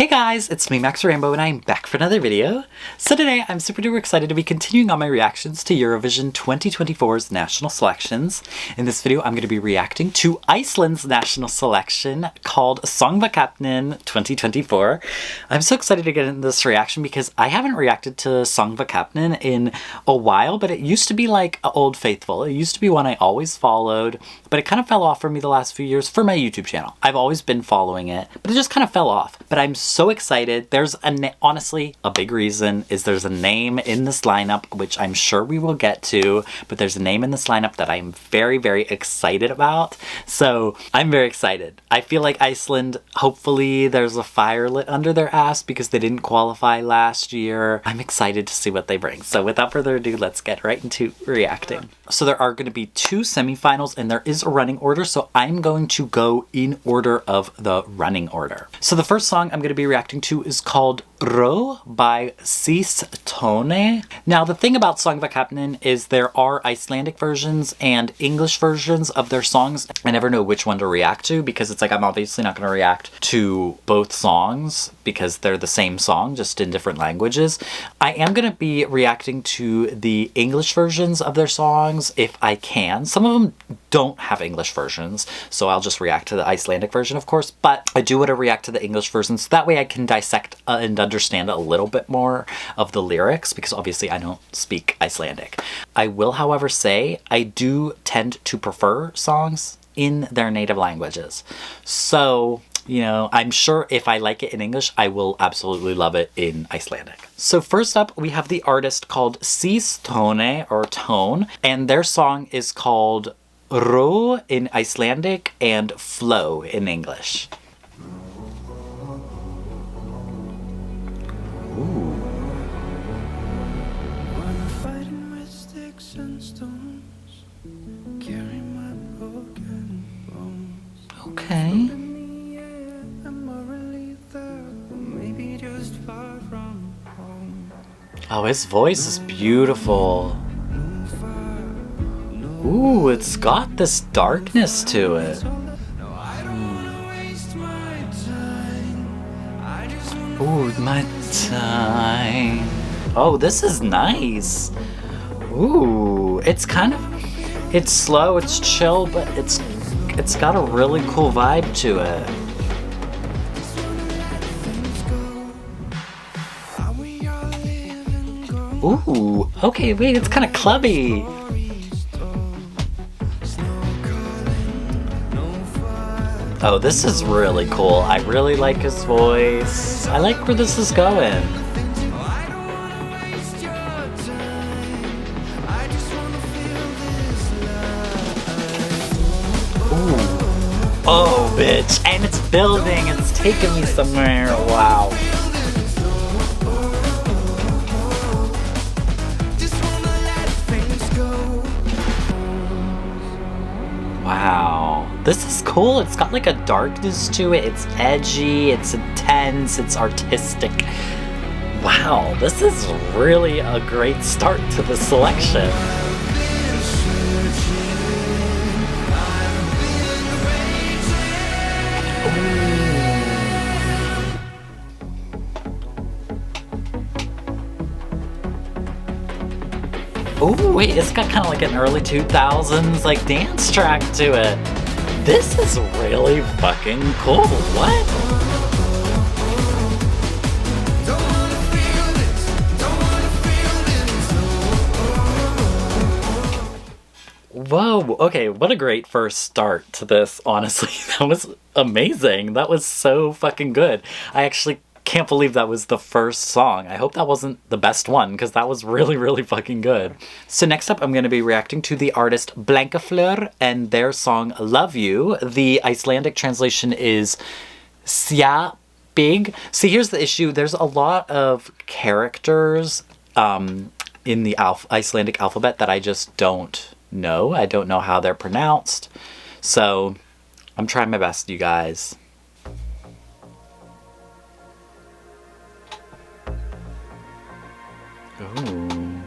Hey guys, it's me 𝗏𝗏𝗆𝗀𝗆 and I'm back for another video. So today I'm super duper excited to be continuing on my reactions to Eurovision 2024's national selections. In this video I'm going to be reacting to Iceland's national selection called Söngvakeppnin 2024. I'm so excited to get into this reaction because I haven't reacted to Söngvakeppnin in a while, but it used to be like Old Faithful. It used to be one I always followed, but it kind of fell off for me the last few years for my YouTube channel. I've always been following it, but it just kind of fell off. But I'm so excited. There's honestly, a big reason is there's a name in this lineup, which I'm sure we will get to, but there's a name in this lineup that I'm very, very excited about. So I'm very excited. I feel like Iceland, hopefully there's a fire lit under their ass because they didn't qualify last year. I'm excited to see what they bring. So without further ado, let's get right into reacting. So there are going to be 2 semifinals and there is a running order. So I'm going to go in order of the running order. So the first song I'm going to be reacting to is called 𝗏𝗏𝗆 by 𝗧𝗜𝗠𝗃. Now the thing about Söngvakeppnin is there are Icelandic versions and English versions of their songs. I never know which one to react to because it's like I'm obviously not going to react to both songs because they're the same song just in different languages. I am going to be reacting to the English versions of their songs if I can. Some of them don't have English versions, so I'll just react to the Icelandic version, of course, but I do want to react to the English version so that way I can dissect and understand a little bit more of the lyrics because obviously I don't speak Icelandic. I will, however, say I do tend to prefer songs in their native languages. So, you know, I'm sure if I like it in English, I will absolutely love it in Icelandic. So first up, we have the artist called 𝗧𝗜𝗠𝗃 or Tone, and their song is called 𝗏𝗏𝗆 in Icelandic and 𝗆 in English. Ooh. Okay. Oh, his voice is beautiful. Ooh, it's got this darkness to it. Ooh, my time. Oh, this is nice. Ooh, it's kind of, it's slow, it's chill, but it's got a really cool vibe to it. Ooh, okay, wait, it's kind of clubby. Oh, this is really cool. I really like his voice. I like where this is going. Ooh. Oh, bitch. And it's building. It's taking me somewhere. Wow. Wow, this is cool. It's got like a darkness to it. It's edgy, it's intense, it's artistic. Wow, this is really a great start to the selection. Oh wait, it's got kind of like an early 2000s like dance track to it. This is really fucking cool. What? Whoa, okay, what a great first start to this, honestly. That was amazing. That was so fucking good. I actually can't believe that was the first song. I hope that wasn't the best one because that was really, really fucking good. So next up, I'm going to be reacting to the artist 𝗏𝗏𝗆𝗏𝗆 and their song Love You. The Icelandic translation is 𝗧𝗜𝗍𝗆. See, here's the issue. There's a lot of characters in the Icelandic alphabet that I just don't know. I don't know how they're pronounced. So I'm trying my best, you guys. Ooh.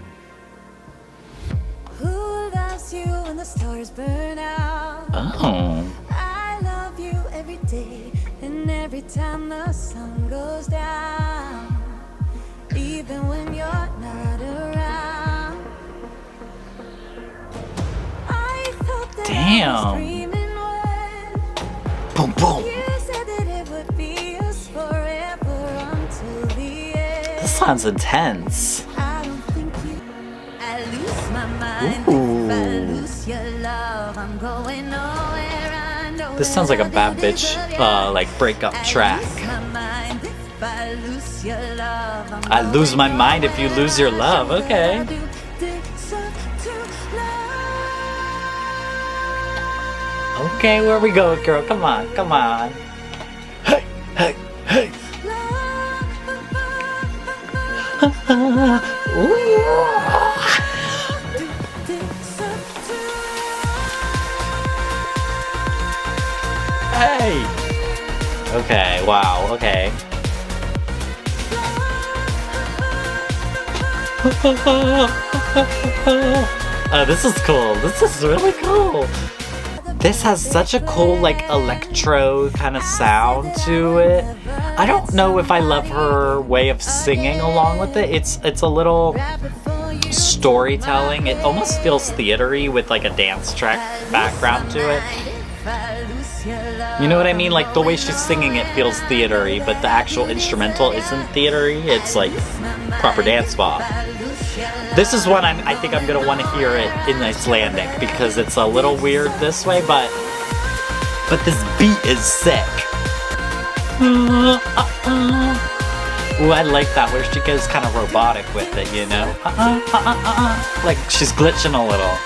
Who loves you when the stars burn out? Oh. I love you every day and every time the sun goes down. Damn. Boom, boom. This sounds intense. Ooh. This sounds like a bad bitch, like breakup track. I lose my mind if you lose your love. Okay. Okay, where we go, girl? Come on, come on. Hey, hey, hey. Hey. Okay, wow, okay. Oh, this is cool. This is really cool. This has such a cool, like, electro kind of sound to it. I don't know if I love her way of singing along with it. It's a little storytelling. It almost feels theater-y with, like, a dance track background to it. You know what I mean? Like, the way she's singing it feels theater-y, but the actual instrumental isn't theater-y. It's, like, proper dance pop. This is one I think I'm gonna want to hear it in Icelandic because it's a little weird this way, but this beat is sick. Ooh, I like that where she goes kind of robotic with it, you know? Like she's glitching a little.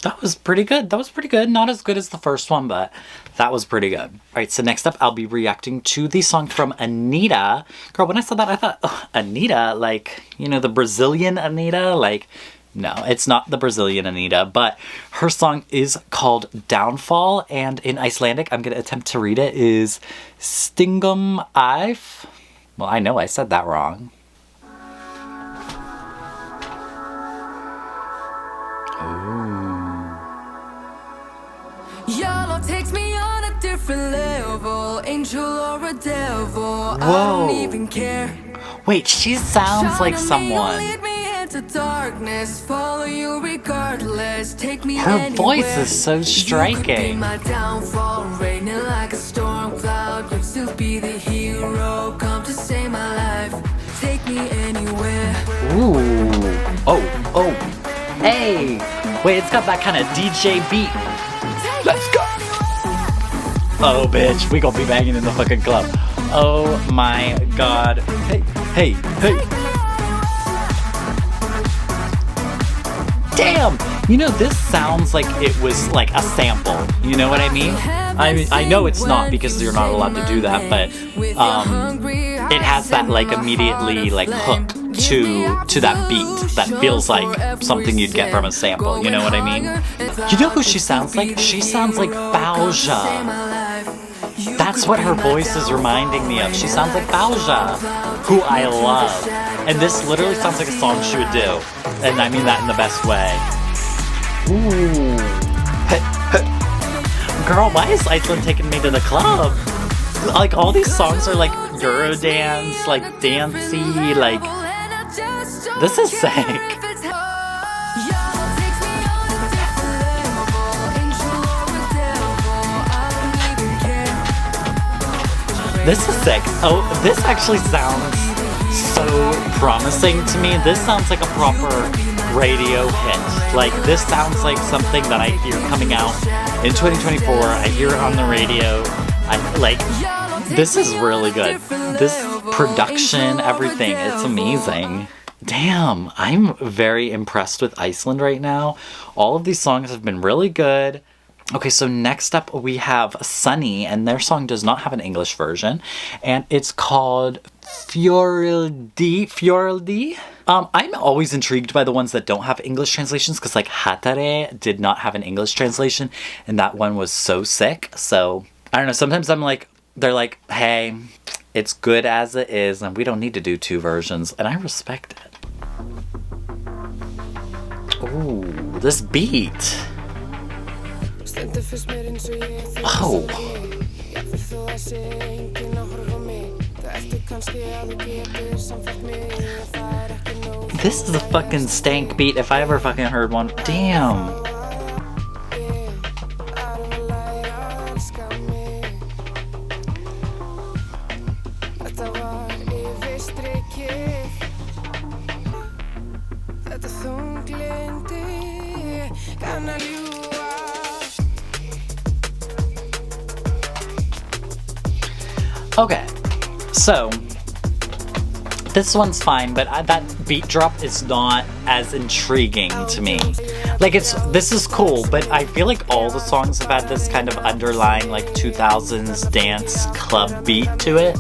That was pretty good. That was pretty good. Not as good as the first one, but that was pretty good. All right, so next up, I'll be reacting to the song from Anitta. Girl, when I saw that, I thought, oh, Anitta, like, you know, the Brazilian Anitta? Like, no, it's not the Brazilian Anitta, but her song is called Downfall, and in Icelandic, I'm going to attempt to read it, is 𝗧𝗜𝗏𝗏𝗏. Well, I know I said that wrong. Your love takes me on a different level, angel or a devil. Whoa. I don't even care. Wait, she sounds like someone. Lead me into darkness, follow you regardless. Take me her voice is so striking. You could be my downfall, raining like a storm cloud. You'd still be the hero, come to save my life. Take me anywhere. Ooh. Oh, oh. Hey. Wait, it's got that kind of DJ beat. Let's go! Oh, bitch, we gonna be banging in the fucking club. Oh my god. Hey, hey, hey. Damn! You know, this sounds like it was like a sample. You know what I mean? I know it's not because you're not allowed to do that, but it has that like immediately like hook to that beat that feels like something you'd get from a sample, you know what I mean? You know who she sounds like? She sounds like 𝗏𝗆𝗆. That's what her voice is reminding me of. She sounds like 𝗏𝗆𝗆, who I love. And this literally sounds like a song she would do. And I mean that in the best way. Ooh. Girl, why is Iceland taking me to the club? Like, all these songs are like Eurodance, like dancey, like... This is sick. This is sick. Oh, this actually sounds so promising to me. This sounds like a proper radio hit. Like, this sounds like something that I hear coming out in 2024. I hear it on the radio. This is really good. This production, everything, it's amazing. Damn, I'm very impressed with Iceland right now. All of these songs have been really good. Okay, so next up we have Sunny, and their song does not have an English version, and it's called 𝗧𝗏𝗏𝗆𝗦𝗏. I'm always intrigued by the ones that don't have English translations, because like 𝗏𝗏𝗏𝗏 did not have an English translation, and that one was so sick. So, I don't know, sometimes I'm like, they're like, hey, it's good as it is, and we don't need to do two versions, and I respect it. Ooh, this beat. Oh. This is a fucking stank beat if I ever fucking heard one. Damn. Okay, so this one's fine, but that beat drop is not as intriguing to me. Like, this is cool, but I feel like all the songs have had this kind of underlying like 2000s dance club beat to it,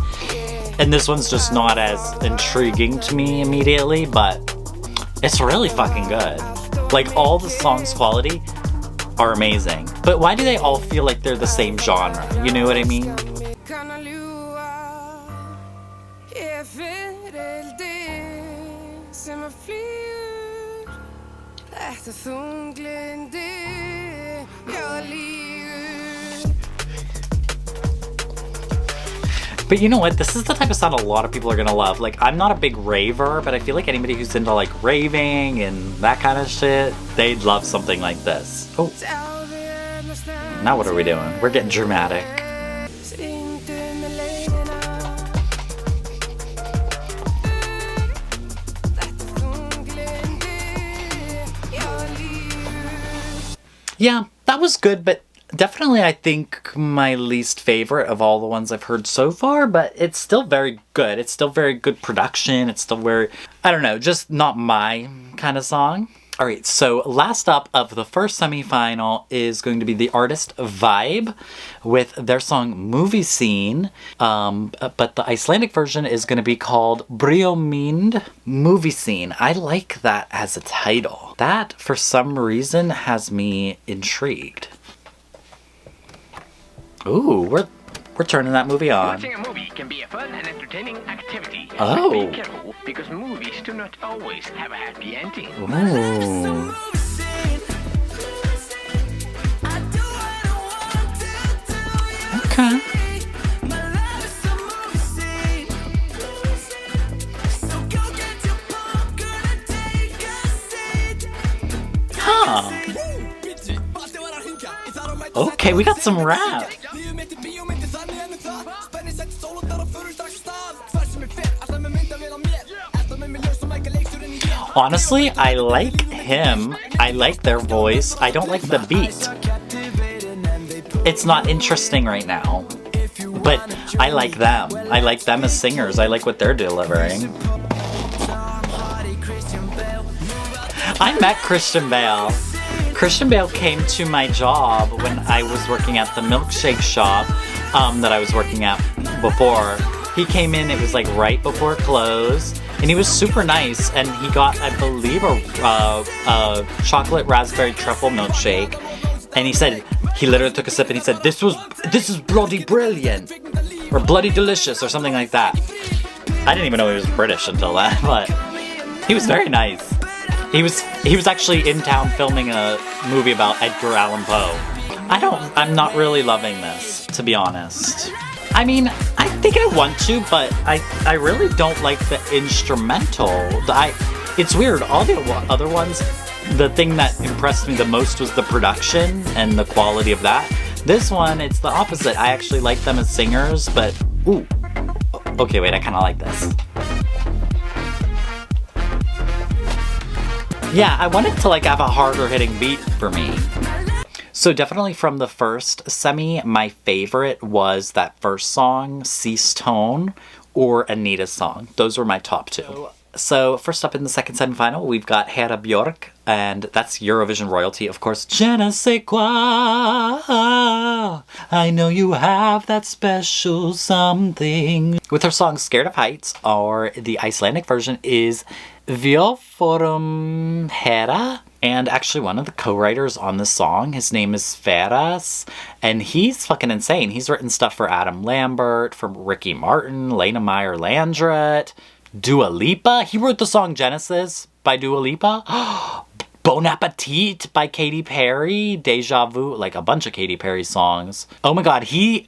and this one's just not as intriguing to me immediately, but it's really fucking good. Like, all the songs' quality are amazing, but why do they all feel like they're the same genre? You know what I mean? But you know what? This is the type of sound a lot of people are gonna love. Like, I'm not a big raver, but I feel like anybody who's into like raving and that kind of shit, they'd love something like this. Oh. Now what are we doing? We're getting dramatic. Yeah, that was good, but definitely I think my least favorite of all the ones I've heard so far, but it's still very good. It's still very good production. It's still very, I don't know, just not my kind of song. All right, so last up of the first semifinal is going to be the artist Vibe with their song Movie Scene, but the Icelandic version is going to be called 𝗏𝗡𝗏 Movie Scene. I like that as a title. That, for some reason, has me intrigued. Ooh, we're turning that movie on. Watching a movie can be a fun and entertaining activity. Oh. But be careful, because movies do not always have a happy ending. Ooh. Okay. Huh. Okay, we got some rap. Honestly, I like him. I like their voice. I don't like the beat. It's not interesting right now. But I like them. I like them as singers. I like what they're delivering. I met Christian Bale. Christian Bale came to my job when I was working at the milkshake shop that I was working at before. He came in, it was like right before close, and he was super nice, and he got, I believe, a chocolate raspberry truffle milkshake, and he said, he literally took a sip and he said, this is bloody brilliant, or bloody delicious, or something like that. I didn't even know he was British until that, but he was very nice. He was actually in town filming a movie about Edgar Allan Poe. I'm not really loving this, to be honest. I mean, I think I want to, but I really don't like the instrumental. It's weird, all the other ones, the thing that impressed me the most was the production and the quality of that. This one, it's the opposite. I actually like them as singers, but, ooh. Okay, wait, I kind of like this. Yeah, I wanted to like have a harder hitting beat for me. So definitely from the first semi, my favorite was that first song, 𝗧𝗠 Tone, or Anita's song. Those were my top two. So first up in the second semifinal, we've got Hera Björk, and that's Eurovision royalty, of course. 𝗧𝗠𝗅 I know you have that special something. With her song Scared of Heights, or the Icelandic version is 𝗏𝗆𝗆𝗆𝗏, and actually one of the co-writers on this song, his name is Sverris, and he's fucking insane. He's written stuff for Adam Lambert, for Ricky Martin, Lena Meyer-Landrut, Dua Lipa. He wrote the song Genesis by Dua Lipa. Bon Appetit by Katy Perry, Deja Vu, like a bunch of Katy Perry songs. Oh my god, he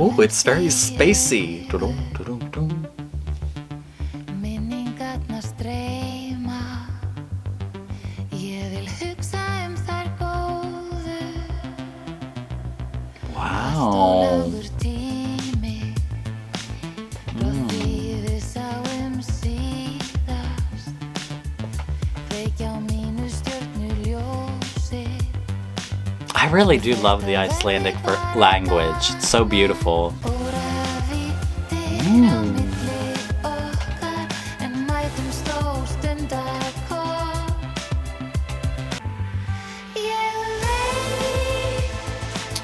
Oh, it's very spacey. Minningarnar streyma. Ég vil hugsa þær góðu. Wow. Tími. Frá því við sáum síðast. Kveikja á mínu stjörnuljósi. I really do love the Icelandic language. It's so beautiful.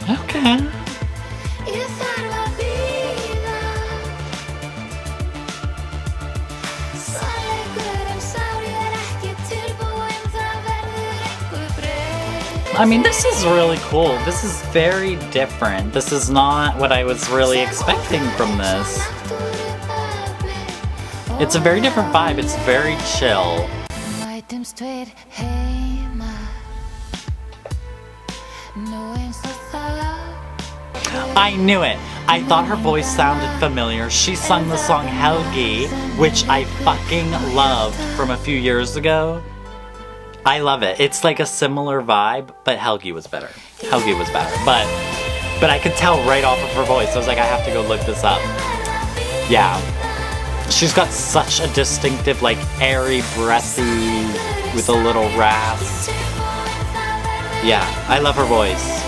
Okay. I mean, this is really cool. This is very different. This is not what I was really expecting from this. It's a very different vibe. It's very chill. I knew it. I thought her voice sounded familiar. She sung the song 𝗏𝗆𝗆𝗦, which I fucking loved from a few years ago. I love it. It's like a similar vibe, but 𝗏𝗆𝗆𝗏 was better. 𝗏𝗏𝗆𝗏 was better, but I could tell right off of her voice. I was like, I have to go look this up. Yeah. She's got such a distinctive, like, airy, breathy, with a little rasp. Yeah, I love her voice.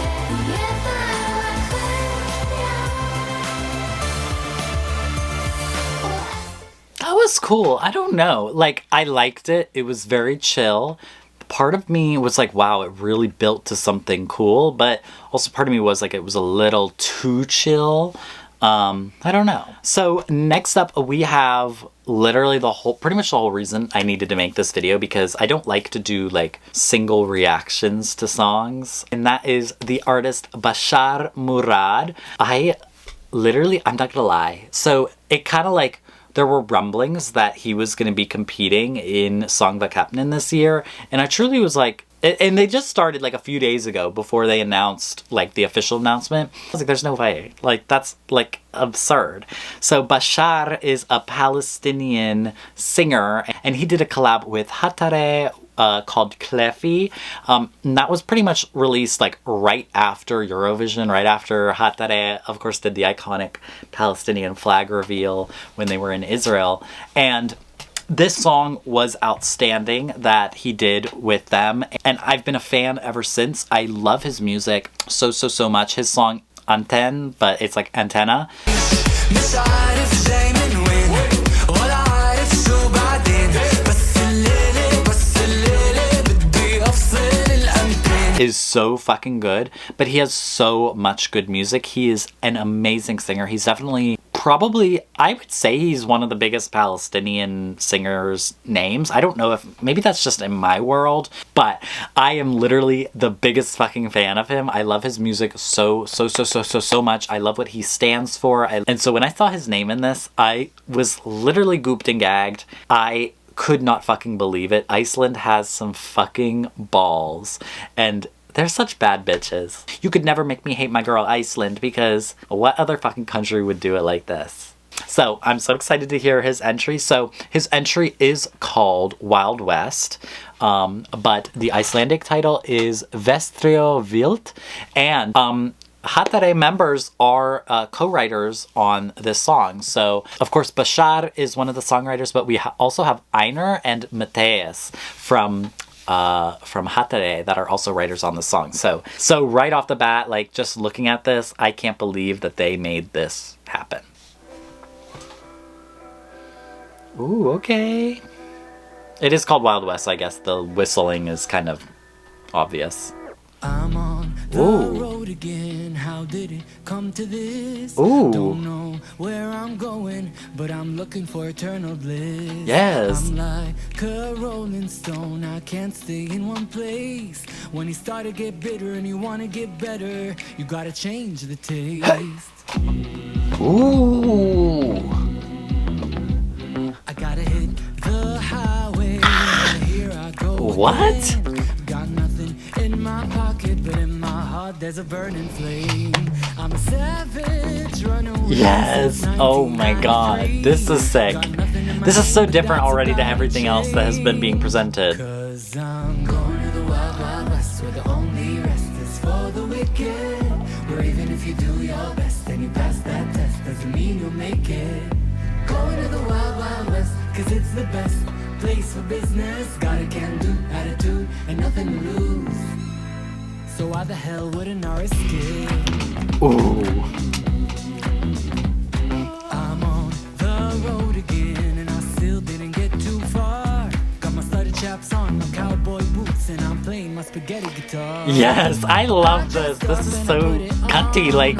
That was cool. I don't know. Like, I liked it. It was very chill. Part of me was like, wow, it really built to something cool. But also part of me was like, it was a little too chill. I don't know. So next up we have literally pretty much the whole reason I needed to make this video, because I don't like to do like single reactions to songs. And that is the artist Bashar Murad. I literally, I'm not gonna lie. So it kind of like, there were rumblings that he was going to be competing in Söngvakeppnin this year. And I truly was like, and they just started like a few days ago before they announced like the official announcement. I was like, there's no way. Like, that's like absurd. So 𝗏𝗍𝗅 is a Palestinian singer, and he did a collab with 𝗏𝗏𝗆 called 𝗏𝗶𝗍𝗁. And that was pretty much released like right after Eurovision, right after 𝗏𝗏𝗆, of course, did the iconic Palestinian flag reveal when they were in Israel. And this song was outstanding that he did with them, and I've been a fan ever since. I love his music so much. His song Antenne, but it's like antenna, is so fucking good. But he has so much good music. He is an amazing singer. He's definitely, probably, I would say he's one of the biggest Palestinian singers' names. I don't know if, maybe that's just in my world, but I am literally the biggest fucking fan of him. I love his music so much. I love what he stands for. And so when I saw his name in this, I was literally gooped and gagged. I could not fucking believe it. Iceland has some fucking balls, and they're such bad bitches. You could never make me hate my girl Iceland, because what other fucking country would do it like this? So I'm so excited to hear his entry. So his entry is called Wild West, but the Icelandic title is 𝗏𝗏𝗆𝗏𝗆, and 𝗏𝗏𝗆 members are co-writers on this song. So, of course, 𝗏𝗏𝗆 is one of the songwriters, but we also have Einar and Matthias from 𝗏𝗏𝗆 that are also writers on the song. So right off the bat, like, just looking at this, I can't believe that they made this happen. Ooh, okay. It is called Wild West, I guess. The whistling is kind of obvious. I'm on the road again. How did it come to this? Ooh. Don't know where I'm going, but I'm looking for eternal bliss. Yes. I'm like a rolling stone. I can't stay in one place. When you start to get bitter and you want to get better, you gotta change the taste. Ooh. I gotta hit the highway. Here I go. What? Again. Got nothing in my pocket, but in my heart there's a burning flame. I'm a savage, run away. Yes. Oh my god. This is sick. This is so different already to everything else that has been being presented. 'Cause I'm going to the wild, wild west, where the only rest is for the wicked. Where even if you do your best and you pass that test, doesn't mean you'll make it. Going to the wild, wild west, 'cause it's the best place for business. Got a can-do attitude and nothing to lose. So why the hell wouldn't I risk it? Ooh. I'm on the road again, and I still didn't get too far. Got my studded chaps on, my cowboy boots, and I'm playing my spaghetti guitar. Yes, I love this. This is so cunty. Like,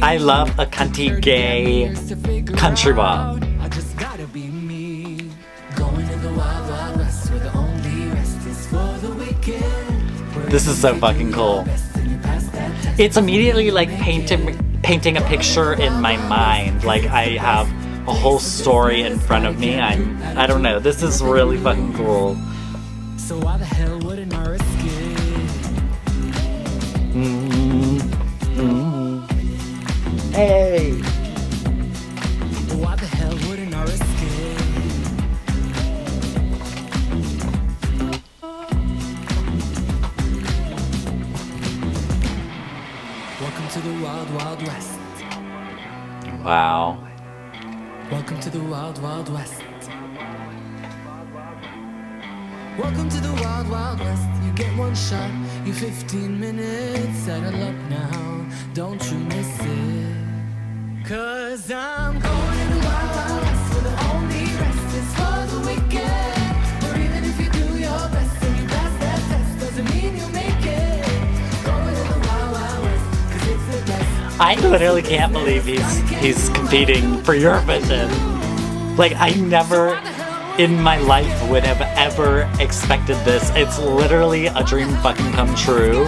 I love a cunty gay country bop. I just gotta be me. Going to the wild, wild west, where the only rest is for the wicked. This is so fucking cool. It's immediately like painting a picture in my mind. Like, I have a whole story in front of me. I don't know. This is really fucking cool. So why the hell wouldn't I risk it? Hey. Why the hell wouldn't I risk it? Welcome to the wild, wild west. Wow. Welcome to the wild, wild west. Welcome to the wild, wild west. You get one shot, you 15 minutes. Settle up now, don't you miss it. 'Cause I'm going to the wild, wild west, where the only rest is for the wicked. Or even if you do your best and you pass that test, doesn't mean you make it. Going to the wild, wild west, 'cause it's the best. I literally can't believe he's competing for Eurovision. Like, I never in my life would have ever expected this. It's literally a dream fucking come true.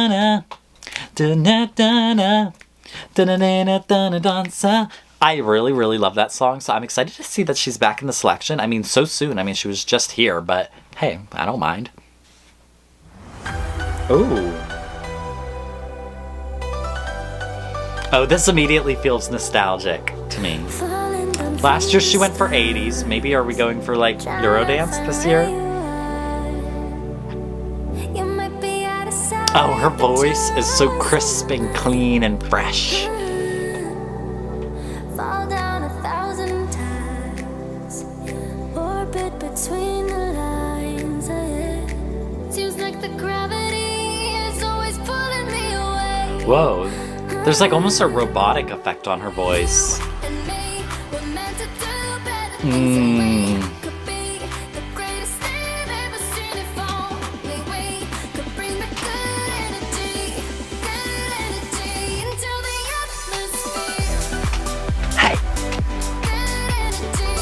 da-na-na-na. Da-na-da-na. Da-na-na-na-da-na-danza. I really, really love that song, so I'm excited to see that she's back in the selection. I mean, so soon. I mean, she was just here, but hey, I don't mind. Ooh. Oh, this immediately feels nostalgic to me. Last year she went for 80s. Maybe are we going for like Eurodance this year? Oh, her voice is so crisp and clean and fresh. Fall down 1,000 times, orbit between the lines. Seems like the gravity is always pulling me away. Whoa, there's like almost a robotic effect on her voice. And me, we're meant to do better things than we could be. The greatest thing I've ever seen if only we could bring the good energy into the atmosphere. Hey. Good energy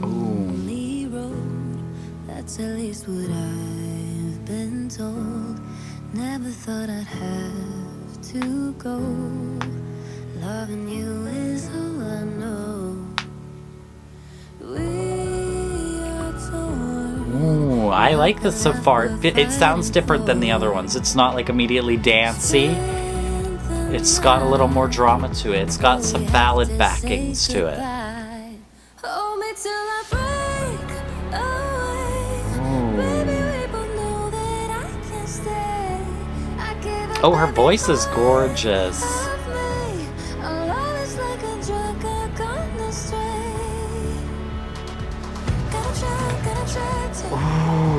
lonely road. That's at least what I've been told. Never thought I'd have to go. Loving you is all I know. We are torn. Ooh, I like this so far. It sounds different than the other ones. It's not like immediately dancey. It's got a little more drama to it. It's got some ballad backings to it. Hold me till I break away. Baby, we both know that I can't stay. I give up Oh, her voice is gorgeous. of me. Our love is like a drug, I've gone astray. Gotta try to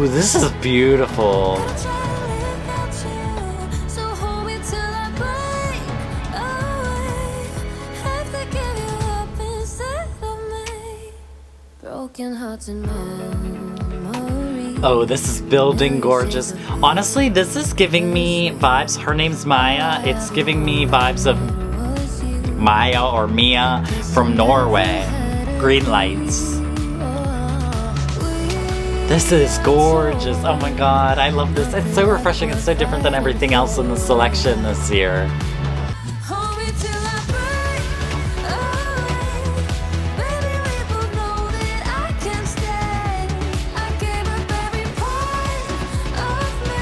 Ooh, this is beautiful. try to live without you. So hold me till I break away. Have to give you up instead of me. Broken hearts and memories. Oh, this is building gorgeous. Honestly, this is giving me vibes. Her name's Maya. It's giving me vibes of Was you Maya or Mia from Norway. Green Lights. This is gorgeous. Oh my god, I love this. It's so refreshing. It's so different than everything else in the selection this year. hold me till I break away. Baby, we both know that I can't stay. I gave up every part of me.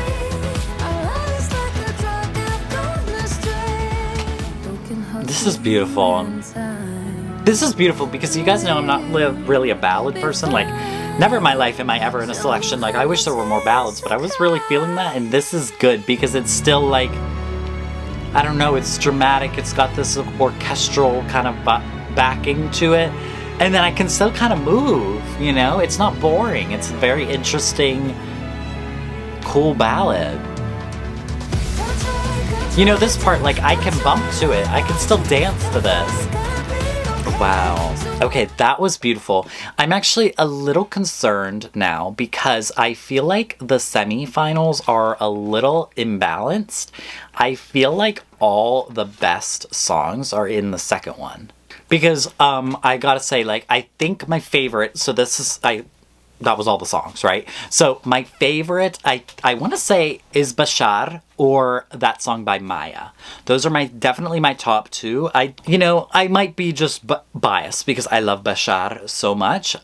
Our love is like a drug, I've gone astray. Broken hearts This is beautiful. and time. This is beautiful because you guys know I'm not really a ballad person. Like, never in my life am I ever in a selection. Like, I wish there were more ballads, but I was really feeling that, and this is good because it's still like, I don't know, it's dramatic. It's got this orchestral kind of backing to it, and then I can still kind of move, you know? It's not boring. It's a very interesting, cool ballad. You know, this part, like, I can bump to it. I can still dance to this. Wow. Okay, that was beautiful. I'm actually a little concerned now because I feel like the semifinals are a little imbalanced. I feel like all the best songs are in the second one. Because I gotta say, like, I think my favorite, so this is, that was all the songs, right? So my favorite, I want to say, is 𝗏𝗏𝗅𝗏 or that song by Maya. Those are definitely my top two. I might be just biased because I love 𝗏𝗏𝗅 so much.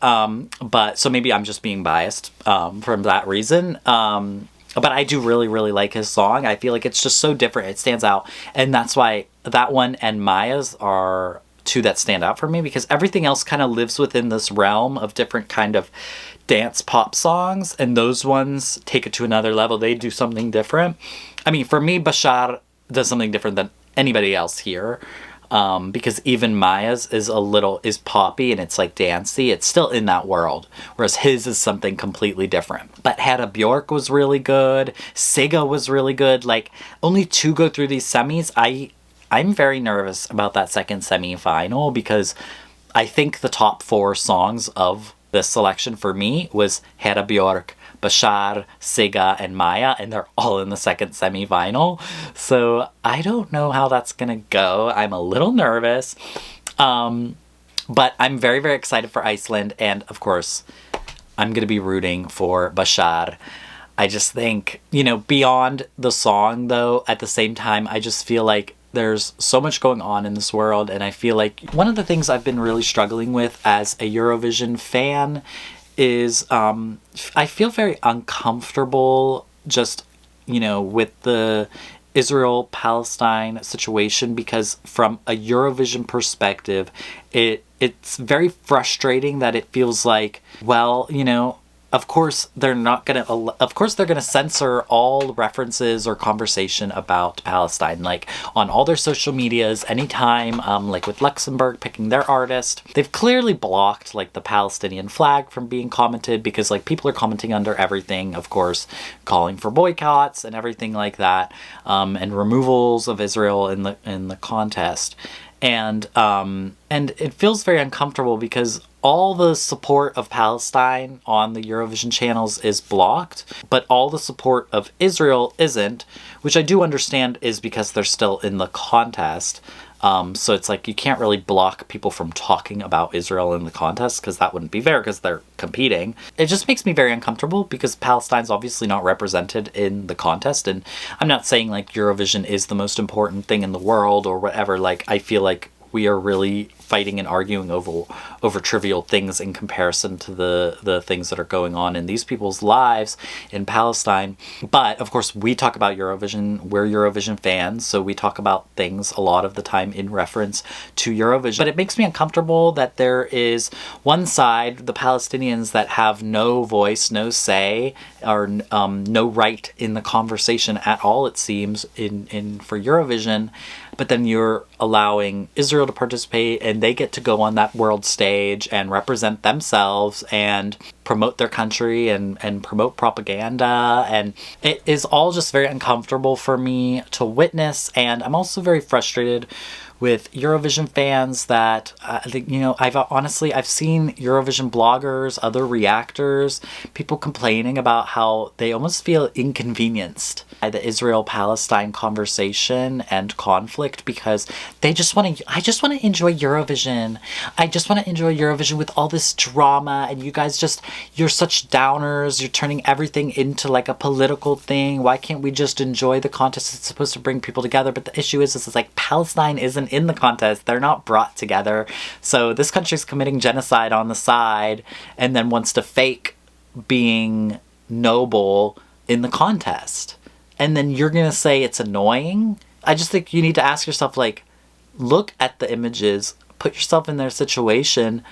But so maybe I'm just being biased from that reason. But I do really, really like his song. I feel like it's just so different. It stands out. And that's why that one and Maya's are two that stand out for me, because everything else kind of lives within this realm of different kind of dance pop songs, and those ones take it to another level. They do something different. I mean, for me, 𝗏𝗏𝗅 does something different than anybody else here. because even Maya's is poppy and it's like dancey. It's still in that world, whereas his is something completely different. But 𝗏𝗏𝗏𝗏𝗏 was really good. Sigga was really good. Like, only 2 go through these semis. I'm very nervous about that second semi-final because I think the top 4 songs of this selection for me was 𝗏𝗏𝗏𝗏𝗏𝗏𝗏𝗏, 𝗏𝗏𝗏𝗏𝗏𝗏, 𝗏𝗏𝗏, Maya, and they're all in the second semi-final. So I don't know how that's gonna go. I'm a little nervous. But I'm very, very excited for Iceland, and of course, I'm gonna be rooting for 𝗏𝗏𝗏𝗏𝗏𝗏𝗏. I just think, you know, beyond the song though, at the same time, I just feel like there's so much going on in this world, and I feel like one of the things I've been really struggling with as a Eurovision fan is I feel very uncomfortable just, you know, with the Israel-Palestine situation, because from a Eurovision perspective, it's very frustrating that it feels like, well, you know, of course they're gonna censor all references or conversation about Palestine, like on all their social medias anytime, like with Luxembourg picking their artist. They've clearly blocked like the Palestinian flag from being commented, because like people are commenting under everything, of course, calling for boycotts and everything like that, and removals of Israel in the contest. And it feels very uncomfortable because all the support of Palestine on the Eurovision channels is blocked, but all the support of Israel isn't, which I do understand is because they're still in the contest. So it's like you can't really block people from talking about Israel in the contest, because that wouldn't be fair because they're competing. It just makes me very uncomfortable because Palestine's obviously not represented in the contest. And I'm not saying like Eurovision is the most important thing in the world or whatever. Like, I feel like we are really fighting and arguing over trivial things in comparison to the things that are going on in these people's lives in Palestine. But of course, we talk about Eurovision. We're Eurovision fans, so we talk about things a lot of the time in reference to Eurovision. But it makes me uncomfortable that there is one side, the Palestinians, that have no voice, no say, or no right in the conversation at all, it seems, for Eurovision. But then you're allowing Israel to participate, and they get to go on that world stage and represent themselves and promote their country and promote propaganda. And it is all just very uncomfortable for me to witness. And I'm also very frustrated with Eurovision fans that, you know, I've seen Eurovision bloggers, other reactors, people complaining about how they almost feel inconvenienced by the Israel-Palestine conversation and conflict, because I just want to enjoy Eurovision. I just want to enjoy Eurovision with all this drama, and you guys you're such downers. You're turning everything into like a political thing. Why can't we just enjoy the contest? It's supposed to bring people together. But the issue is it's like Palestine isn't in the contest. They're not brought together. So this country's committing genocide on the side and then wants to fake being noble in the contest. And then you're going to say it's annoying? I just think you need to ask yourself, like, look at the images, put yourself in their situation.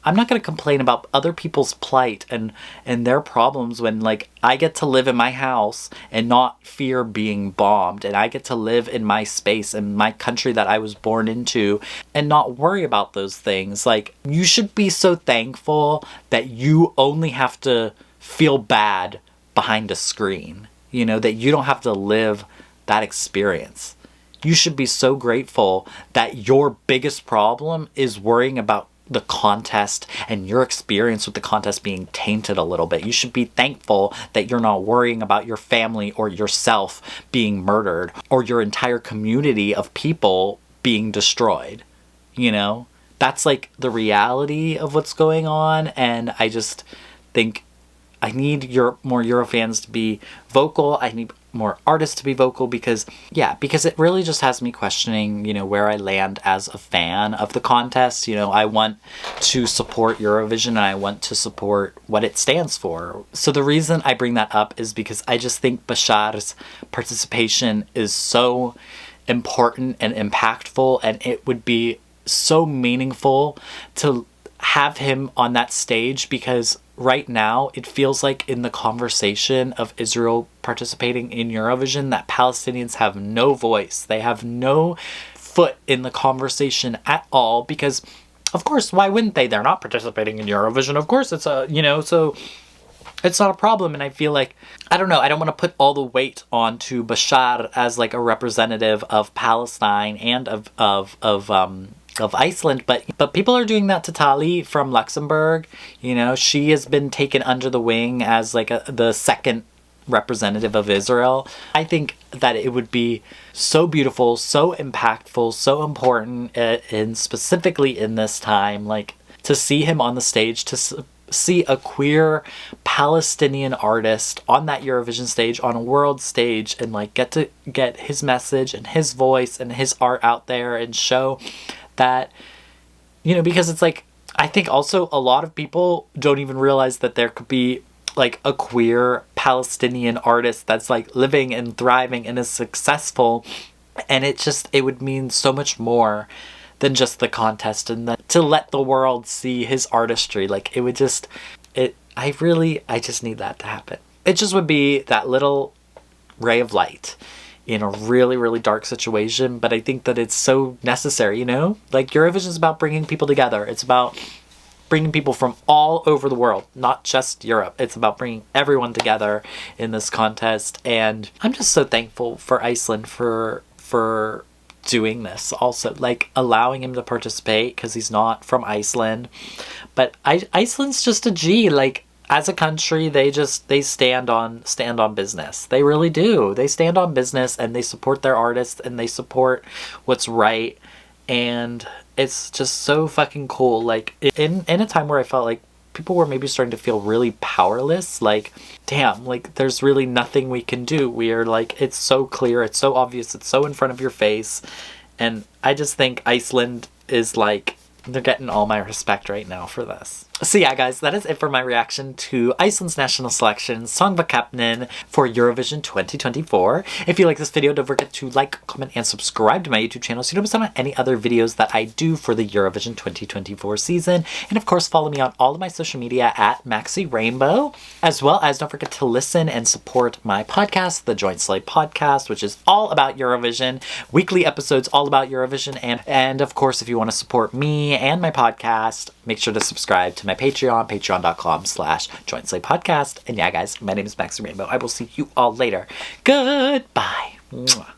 I'm not going to complain about other people's plight and their problems when, like, I get to live in my house and not fear being bombed, and I get to live in my space and my country that I was born into and not worry about those things. Like, you should be so thankful that you only have to feel bad behind a screen, you know, that you don't have to live that experience. You should be so grateful that your biggest problem is worrying about the contest and your experience with the contest being tainted a little bit. You should be thankful that you're not worrying about your family or yourself being murdered or your entire community of people being destroyed. You know, that's like the reality of what's going on. And I just think I need more Eurofans to be vocal. I need more artists to be vocal because it really just has me questioning, you know, where I land as a fan of the contest. You know, I want to support Eurovision and I want to support what it stands for. So the reason I bring that up is because I just think 𝗏𝗏𝗏𝗏𝗏's participation is so important and impactful, and it would be so meaningful to have him on that stage, because right now it feels like in the conversation of Israel participating in Eurovision that Palestinians have no voice. They have no foot in the conversation at all, because of course, why wouldn't they? They're not participating in Eurovision. Of course, it's a, so it's not a problem. And I feel like, I don't know, I don't want to put all the weight onto Bashar as like a representative of Palestine and of Iceland, but people are doing that to 𝗬𝗨 from Luxembourg. She has been taken under the wing as like the second representative of Israel. I think that it would be so beautiful, so impactful, so important, and specifically in this time, like to see him on the stage, to see a queer Palestinian artist on that Eurovision stage, on a world stage, and like get to get his message and his voice and his art out there and show that, because it's like, I think also a lot of people don't even realize that there could be like a queer Palestinian artist that's like living and thriving and is successful, and it would mean so much more than just the contest, and that to let the world see his artistry. Like, it would just, I just need that to happen. It just would be that little ray of light in a really, really dark situation. But I think that it's so necessary, like Eurovision is about bringing people together. It's about bringing people from all over the world, not just Europe. It's about bringing everyone together in this contest. And I'm just so thankful for Iceland for doing this, also like allowing him to participate, because he's not from Iceland. But Iceland's just a G. Like, as a country, they stand on business. They really do. They stand on business, and they support their artists, and they support what's right. And it's just so fucking cool. Like, in a time where I felt like people were maybe starting to feel really powerless, like, damn, like, there's really nothing we can do. We are like, it's so clear, it's so obvious, it's so in front of your face. And I just think Iceland is like, they're getting all my respect right now for this. So yeah, guys, that is it for my reaction to Iceland's national selection, Söngvakeppnin, for Eurovision 2024. If you like this video, don't forget to like, comment, and subscribe to my YouTube channel so you don't miss out on any other videos that I do for the Eurovision 2024 season. And of course, follow me on all of my social media at 𝗪𝗪𝗆𝗍, as well as don't forget to listen and support my podcast, the 𝗧𝗜𝗍𝘆 podcast, which is all about Eurovision, weekly episodes all about Eurovision. And of course, if you want to support me and my podcast, make sure to subscribe to my Patreon, patreon.com/𝗧𝗜𝗍𝘆 podcast. And yeah, guys, my name is 𝗪𝗪𝗆𝗍. I will see you all later. Goodbye. Mwah.